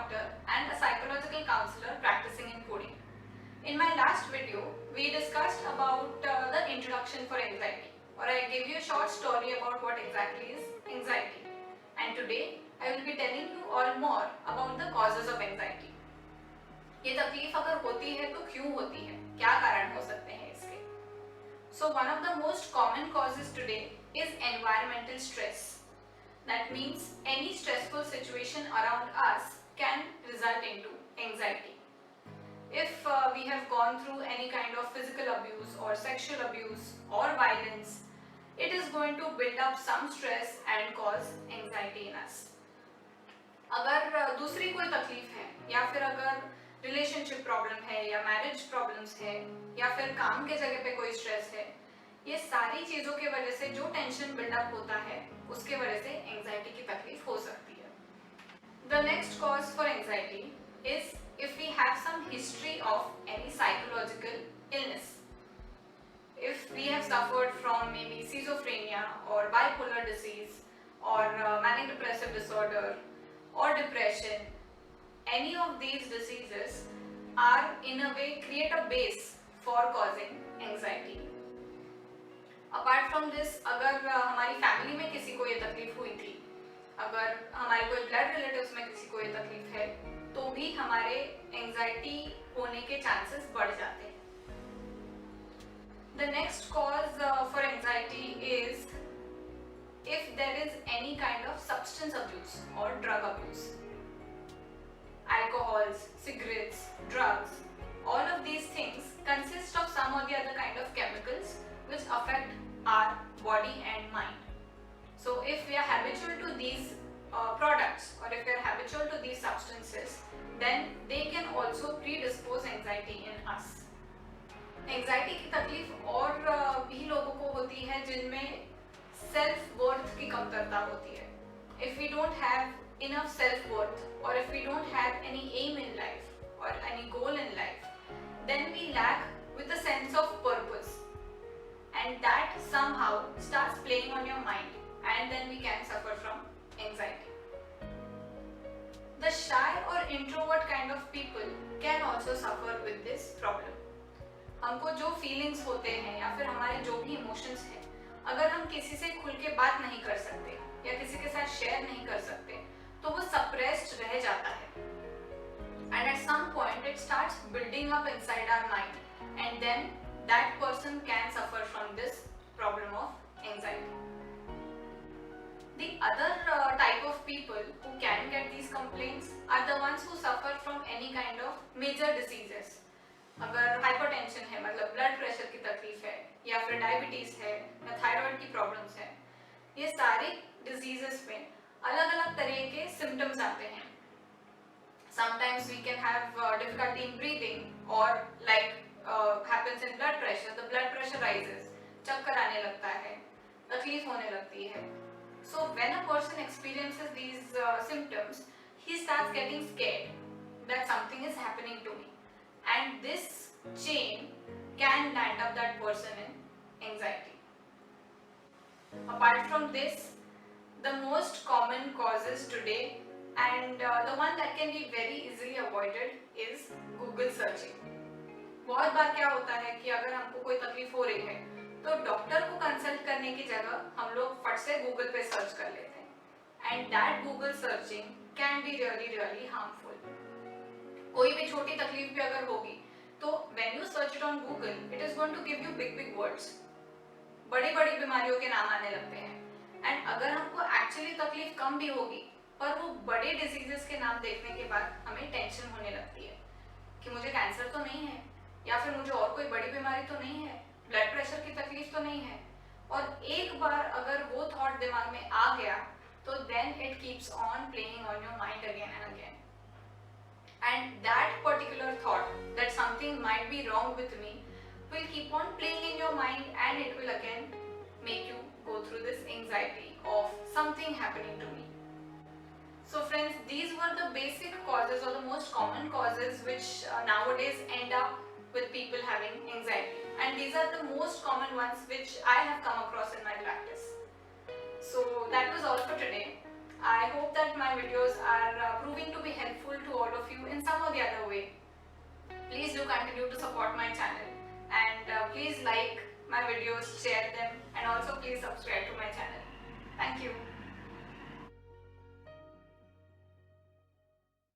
doctor and a psychological counselor practicing in Pune. In my last video, we discussed about the introduction for anxiety, or I gave you a short story about what exactly is anxiety. And today, I will be telling you all more about the causes of anxiety. ये तकलीफ अगर होती है तो क्यों होती है, क्या कारण हो सकते हैं इसके? So one of the most common causes today is environmental stress. That means any stressful situation around us can result into anxiety. If we have gone through any kind of physical abuse or sexual abuse or violence, it is going to build up some stress and cause anxiety in us. अगर दूसरी कोई तकलीफ है या फिर अगर relationship problem है या मैरिज प्रॉब्लम्स है या फिर काम के जगह पे कोई स्ट्रेस है, ये सारी चीज़ों के वजह से जो टेंशन बिल्डअप होता है उसके वजह से एंजाइटी की तकलीफ हो सकती है. The next cause for anxiety is if we have some history of any psychological illness. If we have suffered from maybe schizophrenia or bipolar disease or manic depressive disorder or depression, any of these diseases are in a way create a base for causing anxiety. Apart from this, अगर हमारी family में किसी को ये तकलीफ हुई थी, अगर हमारे कोई ब्लड रिलेटिव्स में किसी को ये तकलीफ है, तो भी हमारे एंजाइटी होने के चांसेस बढ़ जाते हैं. The next cause for anxiety is if there is any kind of substance abuse or drug abuse. Alcohols, cigarettes, drugs, all of these things consist of some or the other kind of chemicals which affect our body and mind. So if we are habitual to these products or if we are habitual to these substances, then they can also predispose anxiety in us. Anxiety की तकलीफ और भी लोगों को होती है जिनमें self worth की कमतरता होती है. If we don't have enough self worth or if we don't have any aim in life or any goal in life, then we lack with a sense of purpose, and that somehow starts playing on your mind, and then we can suffer from anxiety. The shy or introvert kind of people can also suffer with this problem. हमको जो feelings होते हैं या फिर हमारे जो भी emotions हैं, अगर हम किसी से खुल के बात नहीं कर सकते या किसी के साथ शेयर नहीं कर सकते तो वो सप्रेस्ड रह जाता है. And at some point it starts building up inside our mind and then that person can suffer from this problem of anxiety. The other type of people who can get these complaints are the ones who suffer from any kind of major diseases. अगर hypertension है, मतलब blood pressure की तकलीफ है, या फिर diabetes है या थायराइड की प्रॉब्लम्स है, ये सारे डिजीजेस में अलग अलग तरह के सिम्टम्स आते हैं. Sometimes we can have difficulty in breathing, or like happens in blood pressure, the blood pressure rises, चक्कर आने लगता है, तकलीफ होने लगती है. So when a person experiences these symptoms, he starts getting scared that something is happening to me, and this chain can land up that person in anxiety. Apart from this, the most common causes today and the one that can be very easily avoided is Google searching. बहुत बार क्या होता है कि अगर हमको कोई तकलीफ हो रही है तो डॉक्टर को कंसल्ट करने की जगह हम लोग फट से गूगल पे सर्च कर लेते हैं, and that Google searching can be really harmful. कोई भी छोटी तकलीफ भी अगर होगी तो when you search it on Google, it is going to give you big words, बड़ी बड़ी बीमारियों के नाम आने लगते हैं. एंड अगर हमको एक्चुअली तकलीफ कम भी होगी पर वो बड़े डिजीजेस के नाम देखने के बाद हमें टेंशन होने लगती है कि मुझे कैंसर तो नहीं है, या फिर मुझे और कोई बड़ी बीमारी तो नहीं है, ब्लड प्रेशर की तकलीफ तो नहीं है. और एक बार अगर वो थॉट दिमाग में आ गया तो then it keeps on playing on your mind again and again, and that particular thought that something might be wrong with me will keep on playing in your mind, and it will again make you go through this anxiety of something happening to me. So friends, these were the basic causes or the most common causes which nowadays end up with people having anxiety, and these are the most common ones which I have come across in my practice. So that was all for today. I hope that my videos are proving to be helpful to all continue to support my channel, and please like my videos, share them, and also please subscribe to my channel. Thank you.